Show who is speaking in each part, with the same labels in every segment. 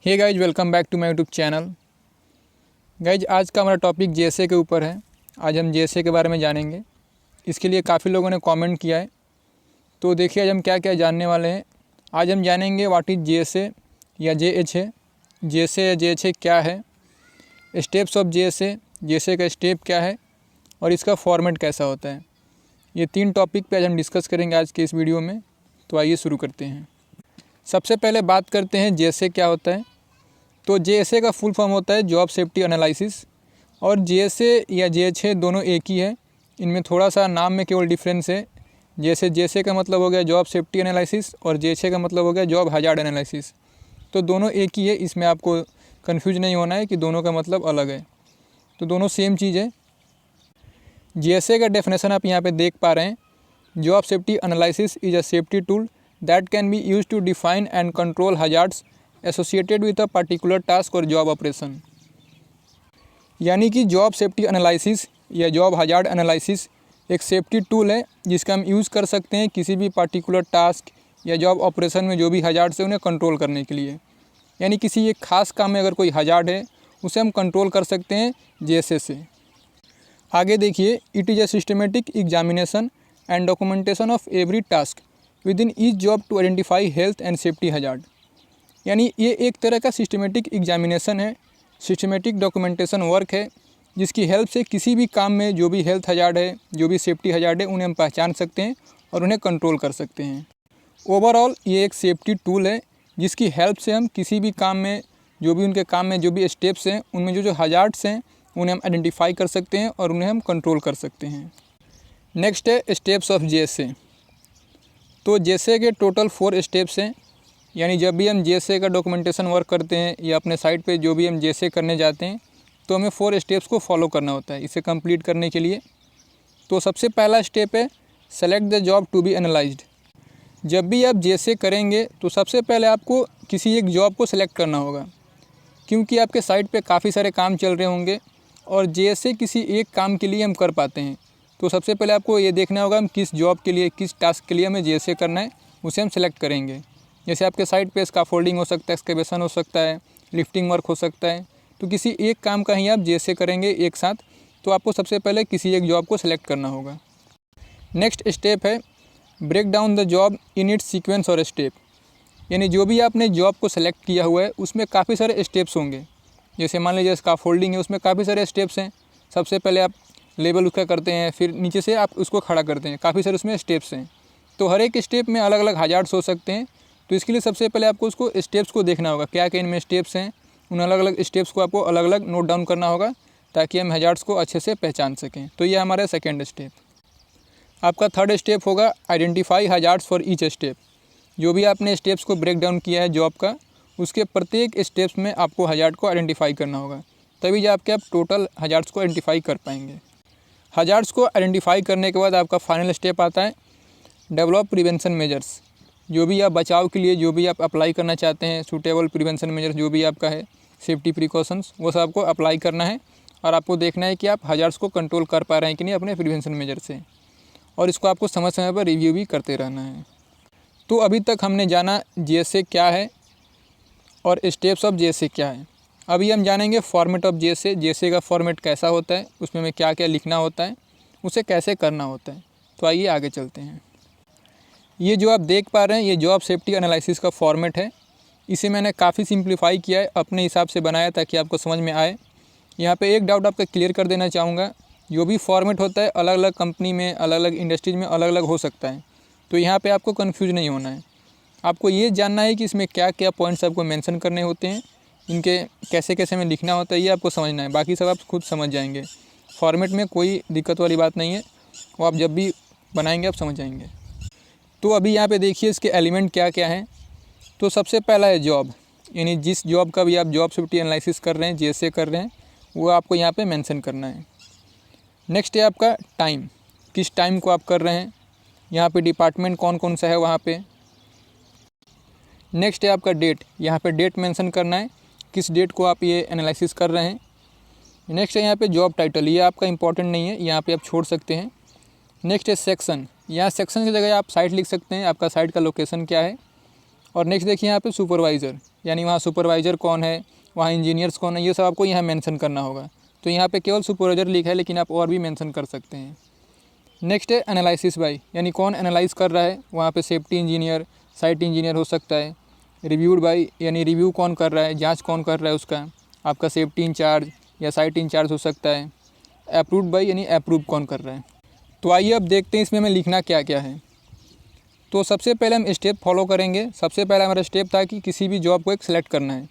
Speaker 1: Hey guys, welcome back to my YouTube channel. Guys, आज का हमारा टॉपिक जेएसए के ऊपर है। आज हम जेएसए के बारे में जानेंगे। इसके लिए काफ़ी लोगों ने कमेंट किया है, तो देखिए आज हम क्या क्या जानने वाले हैं। आज हम जानेंगे व्हाट इज़ जेएसए या जेएचए। जेएसए या जेएचए क्या है, स्टेप्स ऑफ जेएसए, जेएसए का स्टेप क्या है और इसका फॉर्मेट कैसा होता है। ये 3 टॉपिक पे आज हम डिस्कस करेंगे आज के इस वीडियो में। तो आइए शुरू करते हैं। सबसे पहले बात करते हैं जेएसए क्या होता है। तो जेएसए का फुल फॉर्म होता है जॉब सेफ्टी एनालिसिस, और जेएसए या जेएचए दोनों एक ही है। इनमें थोड़ा सा नाम में केवल डिफरेंस है। जैसे जेएसए का मतलब हो गया जॉब सेफ्टी एनालिसिस और जेएचए का मतलब हो गया जॉब हजार्ड एनालिसिस। तो दोनों एक ही है, इसमें आपको कन्फ्यूज नहीं होना है कि दोनों का मतलब अलग है। तो दोनों सेम चीज़ है। जेएसए का डेफिनेशन आप यहाँ पे देख पा रहे हैं। Job safety analysis is a safety tool that can be used to define and control hazards associated with a particular task or job operation। यानी कि जॉब सेफ्टी एनालिसिस या जॉब हजार्ड एनालिसिस एक सेफ्टी टूल है जिसका हम use कर सकते हैं किसी भी पार्टिकुलर टास्क या जॉब ऑपरेशन में जो भी हजार्ड्स है उन्हें कंट्रोल करने के लिए। यानी किसी एक खास काम में अगर कोई हजार्ड है उसे हम कंट्रोल कर सकते हैं जेएसए से। आगे देखिए, it is a systematic examination and documentation of every task within each job to identify health and safety hazard. यानी ये एक तरह का सिस्टमेटिक एग्जामिनेशन है, सिस्टमेटिक डॉक्यूमेंटेशन वर्क है जिसकी हेल्प से किसी भी काम में जो भी हेल्थ हजार्ड है, जो भी सेफ्टी हजार्ड है, उन्हें हम पहचान सकते हैं और उन्हें कंट्रोल कर सकते हैं। ओवरऑल ये एक सेफ्टी टूल है जिसकी हेल्प से हम किसी भी काम में जो भी उनके काम में जो भी स्टेप्स हैं उनमें जो हजार्ड्स हैं उन्हें हम आइडेंटिफाई कर सकते हैं और उन्हें हम कंट्रोल कर सकते हैं। नेक्स्ट है स्टेप्स ऑफ जेएसए। तो जेएसए के टोटल 4 स्टेप्स हैं। यानी जब भी हम जेएसए का डॉक्यूमेंटेशन वर्क करते हैं या अपने साइट पे जो भी हम जेएसए करने जाते हैं तो हमें 4 स्टेप्स को फॉलो करना होता है इसे कंप्लीट करने के लिए। तो सबसे पहला स्टेप है select the job to be analysed. जब भी आप जेएसए करेंगे तो सबसे पहले आपको किसी एक जॉब को सिलेक्ट करना होगा, क्योंकि आपके साइट पर काफ़ी सारे काम चल रहे होंगे और जेएसए किसी एक काम के लिए हम कर पाते हैं। तो सबसे पहले आपको ये देखना होगा हम किस जॉब के लिए, किस टास्क के लिए हमें जेएसए करना है, उसे हम सेलेक्ट करेंगे। जैसे आपके साइट पे स्कैफोल्डिंग हो सकता है, एक्सकेवेशन हो सकता है, लिफ्टिंग वर्क हो सकता है। तो किसी एक काम का ही आप जेएसए करेंगे एक साथ, तो आपको सबसे पहले किसी एक जॉब को सिलेक्ट करना होगा। नेक्स्ट स्टेप है break down the job in its sequence और स्टेप। यानी जो भी आपने जॉब को सिलेक्ट किया हुआ है उसमें काफ़ी सारे स्टेप्स होंगे। जैसे मान लीजिए स्कैफोल्डिंग है, उसमें काफ़ी सारे स्टेप्स हैं। सबसे पहले आप लेबल उसका करते हैं, फिर नीचे से आप उसको खड़ा करते हैं। काफ़ी सारे उसमें स्टेप्स हैं, तो हर एक स्टेप में अलग अलग हजार्ड्स हो सकते हैं। तो इसके लिए सबसे पहले आपको उसको स्टेप्स को देखना होगा, क्या क्या इनमें स्टेप्स हैं। उन अलग अलग स्टेप्स को आपको अलग अलग नोट डाउन करना होगा ताकि हम हजार्ड्स को अच्छे से पहचान सकें। तो ये हमारा सेकेंड स्टेप। आपका थर्ड स्टेप होगा identify hazards for each step. जो भी आपने स्टेप्स को ब्रेक डाउन किया है जॉब का, उसके प्रत्येक स्टेप्स में आपको हजार्ड को आइडेंटिफाई करना होगा, तभी जाके आप टोटल हजार्ड्स को आइडेंटिफाई कर पाएंगे। हजार्ड्स को आइडेंटिफाई करने के बाद आपका फाइनल स्टेप आता है डेवलप प्रिवेंशन मेजर्स। जो भी आप बचाव के लिए जो भी आप अप्लाई करना चाहते हैं, सूटेबल प्रिवेंशन मेजर्स जो भी आपका है, सेफ्टी प्रिकॉशंस, वो सब आपको अप्लाई करना है और आपको देखना है कि आप हजार्ड्स को कंट्रोल कर पा रहे हैं कि नहीं अपने प्रिवेंशन मेजर से। और इसको आपको समय समय पर रिव्यू भी करते रहना है। तो अभी तक हमने जाना जेएसए क्या है और स्टेप्स ऑफ जेएसए क्या है। अभी हम जानेंगे फॉर्मेट ऑफ जेएसए। जेएसए का फॉर्मेट कैसा होता है, उसमें हमें क्या क्या लिखना होता है, उसे कैसे करना होता है। तो आइए आगे चलते हैं। ये जो आप देख पा रहे हैं ये जॉब सेफ्टी एनालिसिस का फॉर्मेट है। इसे मैंने काफ़ी सिंप्लीफाई किया है, अपने हिसाब से बनाया ताकि आपको समझ में आए। यहाँ पे एक डाउट आपका क्लियर कर देना चाहूँगा, जो भी फॉर्मेट होता है अलग अलग कंपनी में, अलग अलग इंडस्ट्रीज में अलग अलग हो सकता है। तो यहाँ पर आपको कन्फ्यूज नहीं होना है। आपको ये जानना है कि इसमें क्या क्या पॉइंट्स आपको मेंशन करने होते हैं, इनके कैसे कैसे में लिखना होता है, ये आपको समझना है। बाकी सब आप खुद समझ जाएंगे। फॉर्मेट में कोई दिक्कत वाली बात नहीं है, वो आप जब भी बनाएंगे आप समझ जाएंगे। तो अभी यहाँ पे देखिए इसके एलिमेंट क्या क्या हैं। तो सबसे पहला है जॉब, यानी जिस जॉब का भी आप जॉब सेफ्टी एनालिसिस कर रहे हैं, जेएसए कर रहे हैं, वो आपको यहाँ पे मेंशन करना है। नेक्स्ट है आपका टाइम, किस टाइम को आप कर रहे हैं, यहाँ पे डिपार्टमेंट कौन कौन सा है वहाँ पे। नेक्स्ट है आपका डेट, यहाँ पे डेट मेंशन करना है, किस डेट को आप ये एनालिसिस कर रहे हैं। नेक्स्ट है यहाँ पे जॉब टाइटल, ये आपका इंपॉर्टेंट नहीं है, यहाँ पे आप छोड़ सकते हैं। नेक्स्ट है सेक्शन, यहाँ सेक्शन की जगह आप साइट लिख सकते हैं, आपका साइट का लोकेशन क्या है। और नेक्स्ट देखिए यहाँ पे सुपरवाइज़र, यानी वहाँ सुपरवाइज़र कौन है, वहाँ इंजीनियर्स कौन है, ये सब आपको यहाँ मेंशन करना होगा। तो यहाँ पे केवल सुपरवाइज़र लिखा है, लेकिन आप और भी मेंशन कर सकते हैं। नेक्स्ट है एनालिसिस बाय, यानी कौन एनालाइज कर रहा है, वहाँ पे सेफ्टी इंजीनियर, साइट इंजीनियर हो सकता है। रिव्यूड बाय, यानी रिव्यू कौन कर रहा है, जाँच कौन कर रहा है उसका, आपका सेफ्टी इंचार्ज या साइट इंचार्ज हो सकता है। अप्रूव्ड बाय, यानी अप्रूव कौन कर रहा है। तो आइए अब देखते हैं इसमें हमें लिखना क्या क्या है। तो सबसे पहले हम स्टेप फॉलो करेंगे। सबसे पहला हमारा स्टेप था कि किसी भी जॉब को एक सिलेक्ट करना है।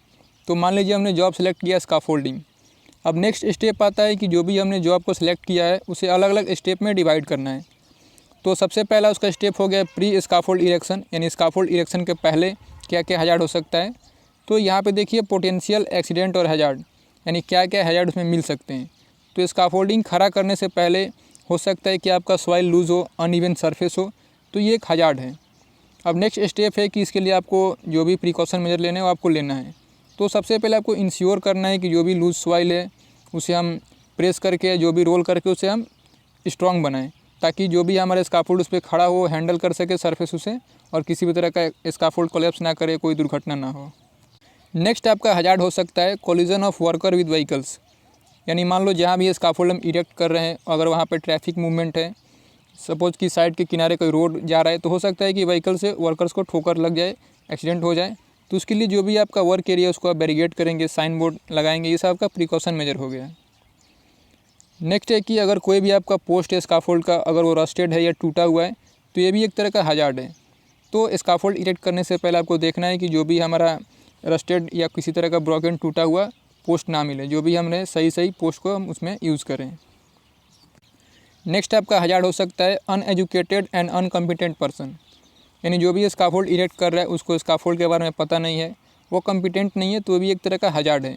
Speaker 1: तो मान लीजिए हमने जॉब सेलेक्ट किया स्काफोल्डिंग। अब नेक्स्ट स्टेप आता है कि जो भी हमने जॉब को सिलेक्ट किया है उसे अलग अलग स्टेप में डिवाइड करना है। तो सबसे पहला उसका स्टेप हो गया प्री स्काफोल्ड इरेक्शन, यानी स्काफोल्ड इरेक्शन के पहले क्या क्या हैजार्ड हो सकता है। तो यहाँ पे देखिए पोटेंशियल एक्सीडेंट और हैजार्ड, यानी क्या क्या हैजार्ड उसमें मिल सकते हैं। तो स्काफोल्डिंग खड़ा करने से पहले हो सकता है कि आपका सॉइल लूज़ हो, अनइवन सरफेस हो, तो ये एक हैजार्ड है। अब नेक्स्ट स्टेप है कि इसके लिए आपको जो भी प्रिकॉशन मेजर लेने हैं वो आपको लेना है। तो सबसे पहले आपको इंश्योर करना है कि जो भी लूज़ सॉइल है उसे हम प्रेस करके, जो भी रोल करके उसे हम स्ट्रॉन्ग बनाएं, ताकि जो भी हमारा स्काफोल्ड उस पर खड़ा हो हैंडल कर सके सरफेस उसे, और किसी भी तरह का स्काफोल्ड कोलैप्स ना करे, कोई दुर्घटना ना हो। नेक्स्ट आपका हैजार्ड हो सकता है collision of worker with vehicles, यानी मान लो जहाँ भी स्काफोल्ड हम इरेक्ट कर रहे हैं, अगर वहाँ पे ट्रैफिक मूवमेंट है, सपोज कि साइड के किनारे कोई रोड जा रहा है, तो हो सकता है कि व्हीकल से वर्कर्स को ठोकर लग जाए, एक्सीडेंट हो जाए। तो उसके लिए जो भी आपका वर्क एरिया उसको आप बैरिकेड करेंगे, साइन बोर्ड लगाएंगे, ये सब आपका प्रिकॉशन मेजर हो गया। नेक्स्ट है कि अगर कोई भी आपका पोस्ट है स्काफोल्ड का, अगर वो रस्टेड है या टूटा हुआ है, तो ये भी एक तरह का हैजार्ड है। तो स्काफोल्ड इरेक्ट करने से पहले आपको देखना है कि जो भी हमारा रस्टेड या किसी तरह का ब्रोकन टूटा हुआ पोस्ट ना मिले, जो भी हमने सही पोस्ट को हम उसमें यूज़ करें। नेक्स्ट आपका हैजार्ड हो सकता है अनएजुकेटेड एंड अनकम्पिटेंट पर्सन, यानी जो भी स्काफोल्ड इरेक्ट कर रहा है उसको स्काफोल्ड के बारे में पता नहीं है, वो कम्पिटेंट नहीं है, तो भी एक तरह का हैजार्ड है।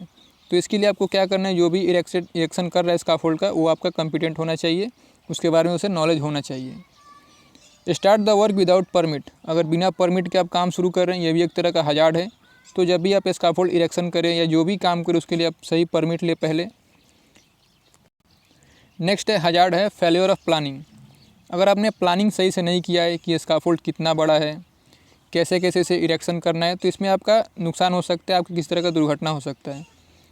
Speaker 1: तो इसके लिए आपको क्या करना है, जो भी इरेक्शन कर रहा है स्काफोल्ड का, वो आपका कम्पिटेंट होना चाहिए, उसके बारे में उसे नॉलेज होना चाहिए। Start the work without permit, अगर बिना परमिट के आप काम शुरू कर रहे हैं, ये भी एक तरह का हैजार्ड है। तो जब भी आप स्काफोल्ड इरेक्शन करें या जो भी काम करें, उसके लिए आप सही परमिट ले पहले। नेक्स्ट है हैजार्ड है फेलियर ऑफ प्लानिंग, अगर आपने प्लानिंग सही से नहीं किया है कि स्काफोल्ड कितना बड़ा है, कैसे कैसे इसे इरेक्शन करना है, तो इसमें आपका नुकसान हो सकता है, आपकी किस तरह का दुर्घटना हो सकता है।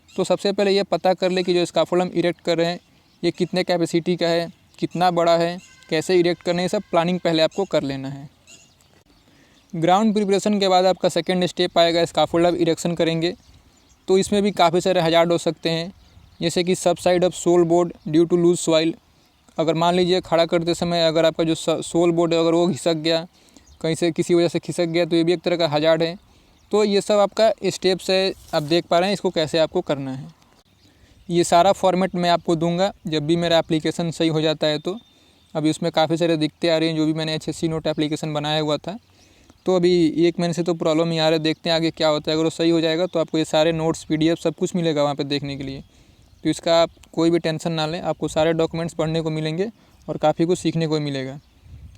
Speaker 1: तो सबसे पहले ये पता कर ले कि जो स्काफोल्ड हम इरेक्ट कर रहे हैं ये कितने कैपेसिटी का है, कितना बड़ा है, कैसे इरेक्ट करना है, ये सब प्लानिंग पहले आपको कर लेना है। ग्राउंड प्रिपरेशन के बाद आपका सेकेंड स्टेप आएगा, स्काफोल्ड आप इरेक्शन करेंगे। तो इसमें भी काफ़ी सारे हैजार्ड हो सकते हैं, जैसे कि subside of sole board due to loose soil, अगर मान लीजिए खड़ा करते समय अगर आपका जो सोल बोर्ड है अगर वो खिसक गया, कहीं से किसी वजह से खिसक गया, तो ये भी एक तरह का हैजार्ड है। तो ये सब आपका स्टेप्स है, आप देख पा रहे हैं इसको कैसे आपको करना है। ये सारा फॉर्मेट मैं आपको दूंगा जब भी मेरा एप्लीकेशन सही हो जाता है। तो अभी उसमें काफ़ी सारे दिक्कतें आ रही हैं, जो भी मैंने HSC नोट एप्लीकेशन बनाया हुआ था, तो अभी 1 महीने से तो प्रॉब्लम ही आ रहा है, देखते हैं आगे क्या होता है। अगर वो सही हो जाएगा तो आपको ये सारे नोट्स PDF सब कुछ मिलेगा वहाँ पे देखने के लिए। तो इसका आप कोई भी टेंशन ना लें, आपको सारे डॉक्यूमेंट्स पढ़ने को मिलेंगे और काफ़ी कुछ सीखने को मिलेगा।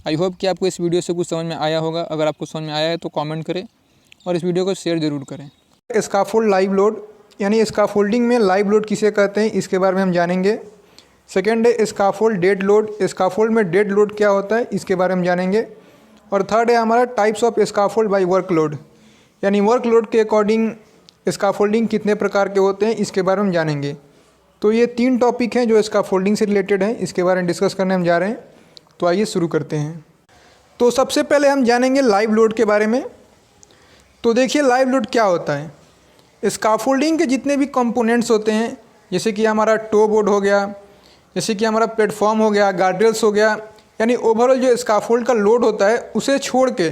Speaker 1: आई होप कि आपको इस वीडियो से कुछ समझ में आया होगा। अगर आपको समझ में आया है तो कमेंट करें और इस वीडियो को शेयर ज़रूर करें।
Speaker 2: स्काफोल्ड लाइव लोड, यानी स्काफोल्डिंग में लाइव लोड किसे कहते हैं, इसके बारे में हम जानेंगे। सेकेंड है स्काफोल्ड डेड लोड, स्काफोल्ड में डेड लोड क्या होता है, इसके बारे में जानेंगे। और थर्ड है हमारा types of scaffold by workload, यानी वर्कलोड के अकॉर्डिंग स्काफोल्डिंग कितने प्रकार के होते हैं, इसके बारे में जानेंगे। तो ये 3 टॉपिक हैं जो स्काफोल्डिंग से रिलेटेड हैं, इसके बारे में डिस्कस करने हम जा रहे हैं। तो आइए शुरू करते हैं। तो सबसे पहले हम जानेंगे लाइव लोड के बारे में। तो देखिए लाइव लोड क्या होता है। स्काफोल्डिंग के जितने भी कंपोनेंट्स होते हैं, जैसे कि हमारा टो बोर्ड हो गया, जैसे कि हमारा प्लेटफॉर्म हो गया, गार्ड्रेल्स हो गया, यानी ओवरऑल जो स्काफोल्ड का लोड होता है उसे छोड़ के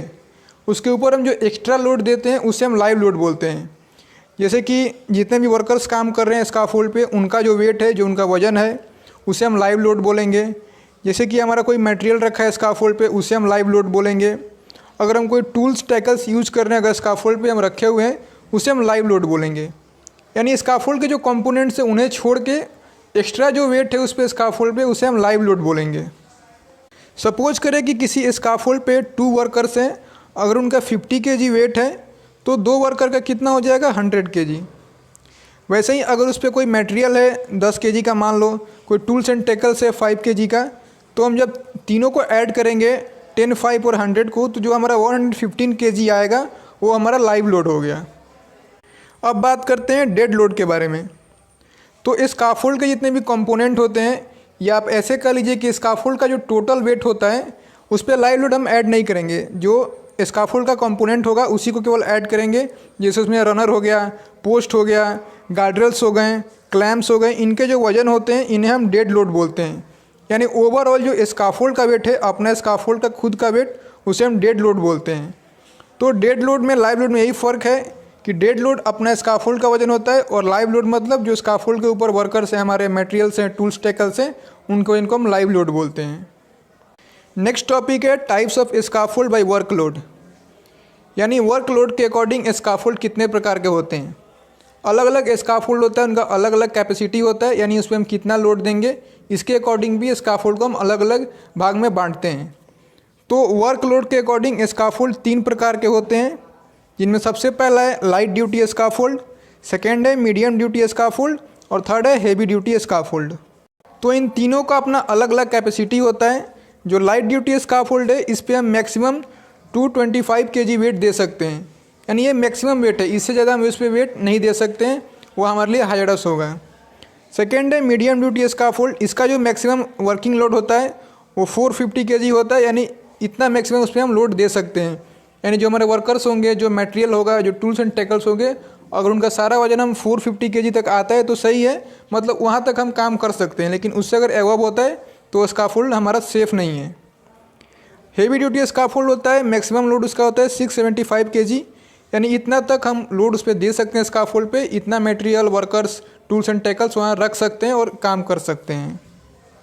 Speaker 2: उसके ऊपर हम जो एक्स्ट्रा लोड देते हैं उसे हम लाइव लोड बोलते हैं। जैसे कि जितने भी वर्कर्स काम कर रहे हैं स्काफोल्ड पे, उनका जो वेट है, जो उनका वजन है, उसे हम लाइव लोड बोलेंगे। जैसे कि हमारा कोई मटेरियल रखा है स्काफोल्ड पे, उसे हम लाइव लोड बोलेंगे। अगर हम कोई टूल्स टैकल्स यूज़ कर रहे हैं, अगर स्काफोल्ड पे हम रखे हुए हैं, उसे हम लाइव लोड बोलेंगे। यानी स्काफोल्ड के जो कंपोनेंट्स हैं उन्हें छोड़ के एक्स्ट्रा जो वेट है उस पर स्काफोल्ड पे, उसे हम लाइव लोड बोलेंगे। सपोज करें कि किसी स्काफोल्ड पे 2 वर्कर्स हैं, अगर उनका 50 kg वेट है तो 2 वर्कर का कितना हो जाएगा, 100 kg। वैसे ही अगर उस पर कोई मटेरियल है 10 kg का, मान लो कोई टूल्स एंड टैकल्स है 5 kg का, तो हम जब तीनों को ऐड करेंगे 10, 5 और 100 को, तो जो हमारा 115 kg आएगा वो हमारा लाइव लोड हो गया। अब बात करते हैं डेड लोड के बारे में। तो स्काफोल्ड के जितने भी कंपोनेंट होते हैं, या आप ऐसे कह लीजिए कि स्काफोल्ड का जो टोटल वेट होता है उस पर लाइव लोड हम ऐड नहीं करेंगे। जो स्काफोल्ड का कंपोनेंट होगा उसी को केवल ऐड करेंगे। जैसे उसमें रनर हो गया, पोस्ट हो गया, गार्ड्रेल्स हो गए, क्लैम्प्स हो गए, इनके जो वजन होते हैं इन्हें हम डेड लोड बोलते हैं। यानी ओवरऑल जो स्काफोल्ड का वेट है, अपना स्काफोल्ड का खुद का वेट, उसे हम डेड लोड बोलते हैं। तो डेड लोड में लाइव लोड में यही फ़र्क है कि डेड लोड अपना स्काफोल्ड का वजन होता है और लाइव लोड मतलब जो स्काफोल्ड के ऊपर वर्कर्स हैं, हमारे मटेरियल्स हैं, टूल्स टेकल्स हैं, इनको हम लाइव लोड बोलते हैं। नेक्स्ट टॉपिक है types of scaffold by workload. यानी वर्कलोड के अकॉर्डिंग स्काफोल्ड कितने प्रकार के होते हैं। अलग अलग स्काफोल्ड होता है, उनका अलग अलग कैपेसिटी होता है, यानी उस पर हम कितना लोड देंगे इसके अकॉर्डिंग भी स्काफोल्ड को हम अलग अलग भाग में बांटते हैं। तो वर्कलोड के अकॉर्डिंग स्काफोल्ड 3 प्रकार के होते हैं, जिनमें सबसे पहला है लाइट ड्यूटी स्काफोल्ड, सेकेंड है मीडियम ड्यूटी स्काफोल्ड और थर्ड है हेवी ड्यूटी स्काफोल्ड। तो इन तीनों का अपना अलग अलग कैपेसिटी होता है। जो लाइट ड्यूटी स्काफोल्ड है इस पर हम मैक्सिमम 225 kg वेट दे सकते हैं, यानी ये मैक्सिमम वेट है, इससे ज़्यादा हम इस पर वेट नहीं दे सकते हैं, वो हमारे लिए हाइजरस होगा। सेकेंड है मीडियम ड्यूटी स्काफोल्ड, इसका जो मैक्सिमम वर्किंग लोड होता है वो 450 kg होता है, यानी इतना मैक्सिमम उस पर हम लोड दे सकते हैं। यानी जो हमारे वर्कर्स होंगे, जो मटेरियल होगा, जो टूल्स एंड टेकल्स होंगे, अगर उनका सारा वजन हम 450 kg तक आता है तो सही है, मतलब वहाँ तक हम काम कर सकते हैं। लेकिन उससे अगर एवब होता है तो स्काफोल्ड हमारा सेफ़ नहीं है। हेवी ड्यूटी स्काफोल्ड होता है, मैक्सिमम लोड उसका होता है 675 kg, यानी इतना तक हम लोड उस पर दे सकते हैं स्काफोल्ड पे, इतना मटेरियल, वर्कर्स, टूल्स एंड टेकल्स वहाँ रख सकते हैं और काम कर सकते हैं।